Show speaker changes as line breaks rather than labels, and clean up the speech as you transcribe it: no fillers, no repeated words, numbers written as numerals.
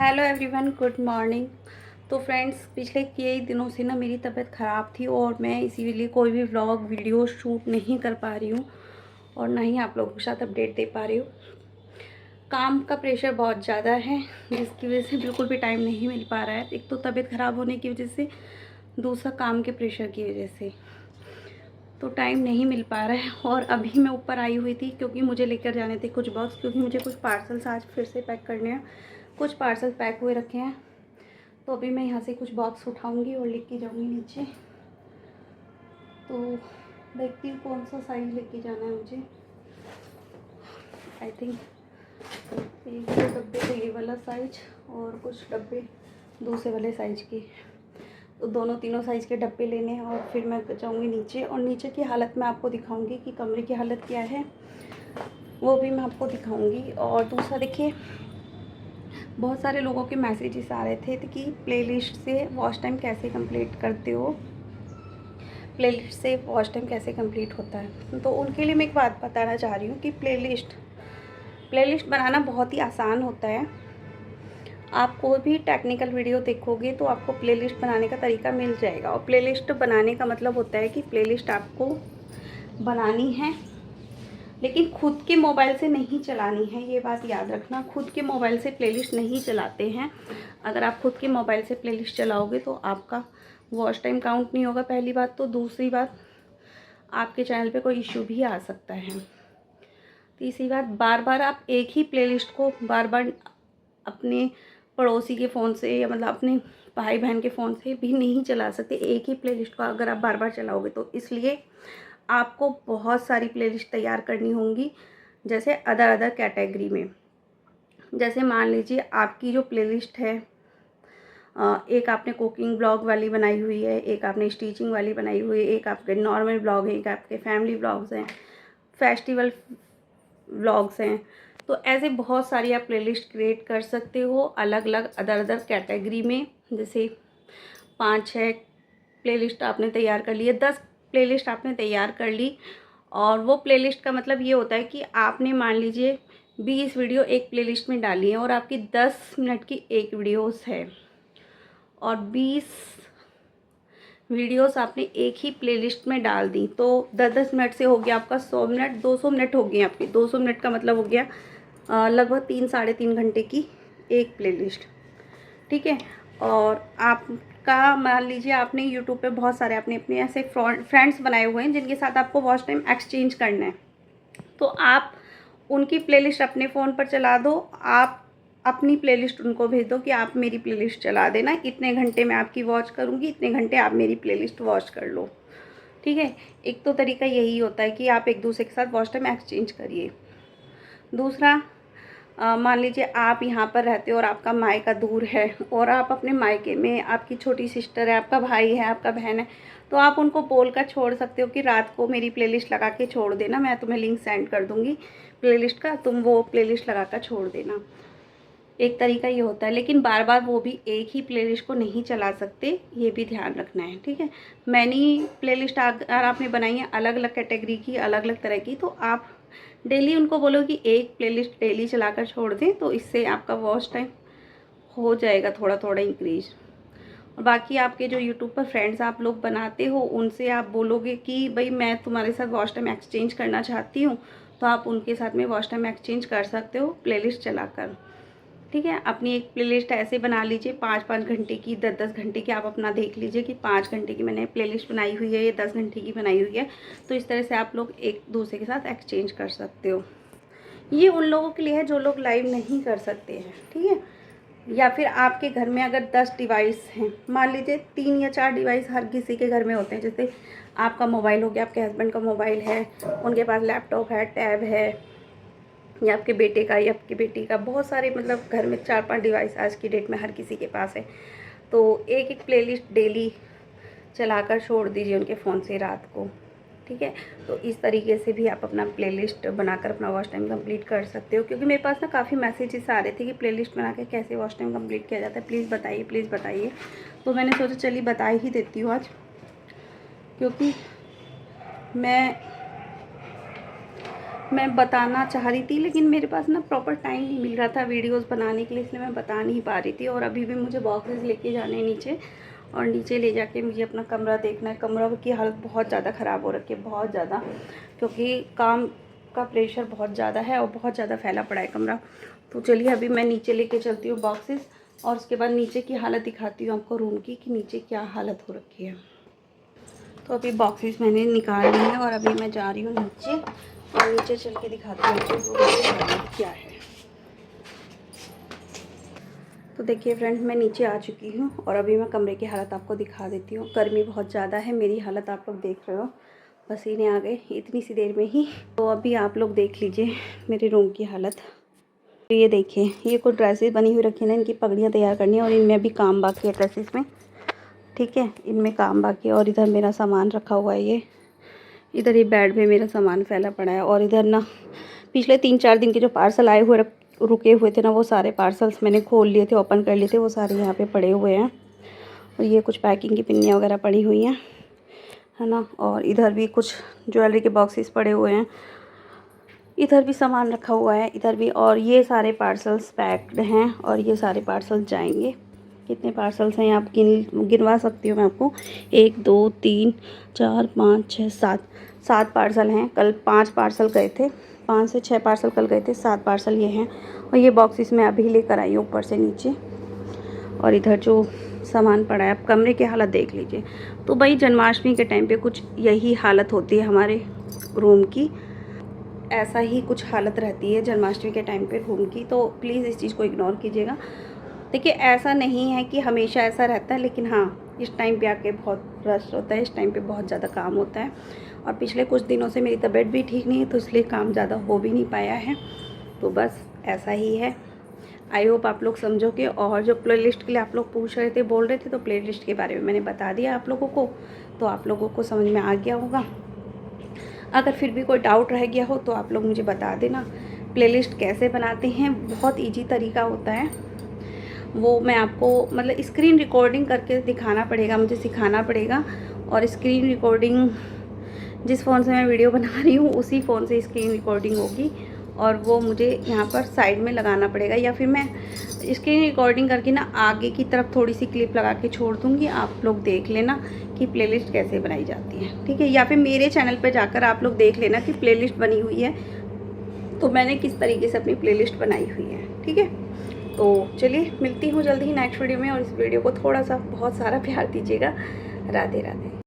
Hello everyone, good morning. तो friends, पिछले कई दिनों से ना मेरी तबीयत ख़राब थी और मैं इसीलिए कोई भी व्लॉग वीडियो शूट नहीं कर पा रही हूँ और ना ही आप लोगों के साथ अपडेट दे पा रही हूँ। काम का प्रेशर बहुत ज़्यादा है जिसकी वजह से बिल्कुल भी टाइम नहीं मिल पा रहा है। एक तो तबीयत ख़राब होने की वजह से, दूसरा काम के प्रेशर की वजह से तो टाइम नहीं मिल पा रहा है। और अभी मैं ऊपर आई हुई थी क्योंकि मुझे लेकर जाने थे कुछ बॉक्स, क्योंकि मुझे कुछ पार्सल्स आज फिर से पैक करने हैं। कुछ पार्सल पैक हुए रखे हैं तो अभी मैं यहाँ से कुछ बॉक्स उठाऊंगी और लेके जाऊंगी नीचे। तो देखती हूँ कौन सा साइज़ लेके जाना है मुझे। आई थिंक एक दो डब्बे तो ये वाला साइज और कुछ डब्बे दूसरे वाले साइज के, तो दोनों तीनों साइज़ के डब्बे लेने हैं। और फिर मैं जाऊँगी नीचे और नीचे की हालत मैं आपको दिखाऊंगी कि कमरे की हालत क्या है, वो भी मैं आपको दिखाऊंगी। और दूसरा देखिए, बहुत सारे लोगों के मैसेजेस आ रहे थे कि प्लेलिस्ट से वॉच टाइम कैसे कंप्लीट करते हो, प्लेलिस्ट से वॉच टाइम कैसे कंप्लीट होता है। तो उनके लिए मैं एक बात बताना चाह रही हूँ कि प्लेलिस्ट बनाना बहुत ही आसान होता है। आप कोई भी टेक्निकल वीडियो देखोगे तो आपको प्लेलिस्ट बनाने का तरीका मिल जाएगा। और प्लेलिस्ट बनाने का मतलब होता है कि प्लेलिस्ट आपको बनानी है, लेकिन खुद के मोबाइल से नहीं चलानी है। ये बात याद रखना, खुद के मोबाइल से प्लेलिस्ट नहीं चलाते हैं। अगर आप खुद के मोबाइल से प्लेलिस्ट चलाओगे तो आपका वॉच टाइम काउंट नहीं होगा, पहली बात। तो दूसरी बात, आपके चैनल पे कोई इश्यू भी आ सकता है। तीसरी बात, बार बार आप एक ही प्लेलिस्ट को बार बार अपने पड़ोसी के फ़ोन से या मतलब अपने भाई बहन के फ़ोन से भी नहीं चला सकते एक ही प्लेलिस्ट को अगर आप बार बार चलाओगे तो। इसलिए आपको बहुत सारी प्लेलिस्ट तैयार करनी होंगी, जैसे अदर अदर कैटेगरी में। जैसे मान लीजिए आपकी जो प्लेलिस्ट है, एक आपने कुकिंग ब्लॉग वाली बनाई हुई है, एक आपने स्टिचिंग वाली बनाई हुई है, एक आपके नॉर्मल ब्लॉग है, एक आपके फैमिली ब्लॉग्स हैं, फेस्टिवल व्लॉग्स हैं। तो ऐसे बहुत सारी आप प्लेलिस्ट क्रिएट कर सकते हो अलग अलग अदर अदर कैटेगरी में। जैसे 5-6 प्लेलिस्ट आपने तैयार कर लिए, 10 प्लेलिस्ट आपने तैयार कर ली। और वो प्लेलिस्ट का मतलब ये होता है कि आपने मान लीजिए 20 वीडियो एक प्लेलिस्ट में डाली है और आपकी 10 मिनट की एक वीडियोस है, और 20 वीडियोस आपने एक ही प्लेलिस्ट में डाल दी, तो 10-10 मिनट से हो गया आपका 100 मिनट, 200 मिनट हो गए आपके। 200 मिनट का मतलब हो गया लगभग 3-3.5 घंटे की एक प्लेलिस्ट, ठीक है। और आपका मान लीजिए आपने यूट्यूब पे बहुत सारे आपने अपने ऐसे फ्रेंड्स बनाए हुए हैं जिनके साथ आपको वॉच टाइम एक्सचेंज करना है, तो आप उनकी प्लेलिस्ट अपने फ़ोन पर चला दो। आप अपनी प्लेलिस्ट उनको भेज दो कि आप मेरी प्लेलिस्ट चला देना, इतने घंटे मैं आपकी वॉच करूँगी, इतने घंटे आप मेरी प्लेलिस्ट वॉच कर लो, ठीक है। एक तो तरीका यही होता है कि आप एक दूसरे के साथ वॉच टाइम एक्सचेंज करिए। दूसरा, मान लीजिए आप यहाँ पर रहते हो और आपका मायका दूर है और आप अपने मायके में, आपकी छोटी सिस्टर है, आपका भाई है, आपका बहन है, तो आप उनको बोल कर छोड़ सकते हो कि रात को मेरी प्लेलिस्ट लगा के छोड़ देना, मैं तुम्हें लिंक सेंड कर दूँगी प्लेलिस्ट का, तुम वो प्लेलिस्ट लगा कर छोड़ देना। एक तरीका ये होता है, लेकिन बार बार वो भी एक ही प्लेलिस्ट को नहीं चला सकते, ये भी ध्यान रखना है, ठीक है। मैनी प्लेलिस्ट अगर आपने बनाई है अलग अलग कैटेगरी की, अलग अलग तरह की, तो आप डेली उनको बोलो कि एक प्लेलिस्ट डेली चलाकर छोड़ दें, तो इससे आपका वॉच टाइम हो जाएगा थोड़ा थोड़ा इंक्रीज। और बाकी आपके जो यूट्यूब पर फ्रेंड्स आप लोग बनाते हो, उनसे आप बोलोगे कि भाई मैं तुम्हारे साथ वॉच टाइम एक्सचेंज करना चाहती हूँ, तो आप उनके साथ में वॉच टाइम एक्सचेंज कर सकते हो प्लेलिस्ट चलाकर, ठीक है। अपनी एक प्लेलिस्ट ऐसे बना लीजिए 5-5 घंटे की, 10-10 घंटे की। आप अपना देख लीजिए कि 5 घंटे की मैंने प्लेलिस्ट बनाई हुई है, ये 10 घंटे की बनाई हुई है, तो इस तरह से आप लोग एक दूसरे के साथ एक्सचेंज कर सकते हो। ये उन लोगों के लिए है जो लोग लाइव नहीं कर सकते हैं, ठीक है। या फिर आपके घर में अगर 10 डिवाइस हैं, मान लीजिए 3 या 4 डिवाइस हर किसी के घर में होते हैं। जैसे आपका मोबाइल हो गया, आपके हस्बैंड का मोबाइल है, उनके पास लैपटॉप है, टैब है, या आपके बेटे का या आपकी बेटी का, बहुत सारे मतलब घर में 4-5 डिवाइस आज की डेट में हर किसी के पास है। तो एक एक प्लेलिस्ट डेली चलाकर छोड़ दीजिए उनके फ़ोन से रात को, ठीक है। तो इस तरीके से भी आप अपना प्लेलिस्ट बनाकर अपना वॉच टाइम कंप्लीट कर सकते हो। क्योंकि मेरे पास ना काफ़ी मैसेजेस आ रहे थे कि प्लेलिस्ट बना के कैसे वॉच टाइम कंप्लीट किया जाता है, प्लीज़ बताइए प्लीज़ बताइए। तो मैंने सोचा चलिए बता ही देती हूँ आज, क्योंकि मैं मैं बताना चाह रही थी, लेकिन मेरे पास ना प्रॉपर टाइम नहीं मिल रहा था वीडियोस बनाने के लिए, इसलिए मैं बता नहीं पा रही थी। और अभी भी मुझे बॉक्सेस लेके जाने हैं नीचे, और नीचे ले जाके मुझे अपना कमरा देखना है। कमरा की हालत बहुत ज़्यादा ख़राब हो रखी है, बहुत ज़्यादा, क्योंकि काम का प्रेशर बहुत ज़्यादा है और बहुत ज़्यादा फैला पड़ा है कमरा। तो चलिए अभी मैं नीचे लेके चलती हूँ बॉक्सेस, और उसके बाद नीचे की हालत दिखाती हूँ आपको रूम की, कि नीचे क्या हालत हो रखी है। तो अभी बॉक्सेस मैंने निकाल लिए हैं और अभी मैं जा रही हूँ नीचे, और नीचे चल के दिखाती हूँ आपको रूम की हालत क्या है। तो देखिए फ्रेंड्स, मैं नीचे आ चुकी हूँ और अभी मैं कमरे की हालत आपको दिखा देती हूँ। गर्मी बहुत ज़्यादा है, मेरी हालत आप लोग देख रहे हो, पसीने आ गए इतनी सी देर में ही। तो अभी आप लोग देख लीजिए मेरे रूम की हालत। तो ये देखिए, ये कुछ ड्रेसेस बनी हुई रखी है ना, इनकी पगड़ियाँ तैयार करनी है, और इनमें अभी काम बाकी है ड्रेसेस में, ठीक है, इनमें काम बाकी है। और इधर मेरा सामान रखा हुआ है, ये इधर ये बेड पे मेरा सामान फैला पड़ा है। और इधर ना पिछले 3-4 दिन के जो पार्सल आए हुए रुके हुए थे ना, वो सारे पार्सल्स मैंने खोल लिए थे, ओपन कर लिए थे, वो सारे यहाँ पे पड़े हुए हैं। और ये कुछ पैकिंग की पिन्नियाँ वगैरह पड़ी हुई हैं, है ना। और इधर भी कुछ ज्वेलरी के बॉक्सेस पड़े हुए हैं, इधर भी सामान रखा हुआ है, इधर भी। और ये सारे पार्सल्स पैक्ड हैं और ये सारे पार्सल्स जाएंगे। कितने पार्सल्स हैं आप गिनवा सकती हूँ मैं आपको, 1 2 3 4 5 6 7 पार्सल हैं। कल 5 पार्सल गए थे, 5 से 6 पार्सल कल गए थे, 7 पार्सल ये हैं। और ये बॉक्सेस मैं अभी लेकर आई हूँ ऊपर से नीचे। और इधर जो सामान पड़ा है, आप कमरे की हालत देख लीजिए। तो भाई जन्माष्टमी के टाइम पे कुछ यही हालत होती है हमारे रूम की, ऐसा ही कुछ हालत रहती है जन्माष्टमी के टाइम पे रूम की। तो प्लीज़ इस चीज़ को इग्नोर कीजिएगा। देखिए ऐसा नहीं है कि हमेशा ऐसा रहता है, लेकिन हाँ इस टाइम पे आके बहुत रश होता है, इस टाइम पे बहुत ज़्यादा काम होता है। और पिछले कुछ दिनों से मेरी तबीयत भी ठीक नहीं है, तो इसलिए काम ज़्यादा हो भी नहीं पाया है। तो बस ऐसा ही है। आई होप आप लोग समझोगे। और जो प्लेलिस्ट के लिए आप लोग पूछ रहे थे, बोल रहे थे, तो प्लेलिस्ट के बारे में मैंने बता दिया आप लोगों को, तो आप लोगों को समझ में आ गया होगा। अगर फिर भी कोई डाउट रह गया हो तो आप लोग मुझे बता देना। प्लेलिस्ट कैसे बनाते हैं, बहुत इजी तरीका होता है, वो मैं आपको मतलब स्क्रीन रिकॉर्डिंग करके दिखाना पड़ेगा, मुझे सिखाना पड़ेगा। और स्क्रीन रिकॉर्डिंग जिस फ़ोन से मैं वीडियो बना रही हूँ उसी फ़ोन से स्क्रीन रिकॉर्डिंग होगी, और वो मुझे यहाँ पर साइड में लगाना पड़ेगा, या फिर मैं स्क्रीन रिकॉर्डिंग करके ना आगे की तरफ थोड़ी सी क्लिप लगा के छोड़ दूँगी। आप लोग देख लेना कि प्लेलिस्ट कैसे बनाई जाती है, ठीक है। या फिर मेरे चैनल पे जाकर आप लोग देख लेना कि प्लेलिस्ट बनी हुई है, तो मैंने किस तरीके से अपनी प्लेलिस्ट बनाई हुई है, ठीक है। तो चलिए मिलती हूँ जल्दी ही नेक्स्ट वीडियो में, और इस वीडियो को थोड़ा सा बहुत सारा प्यार दीजिएगा। राधे राधे।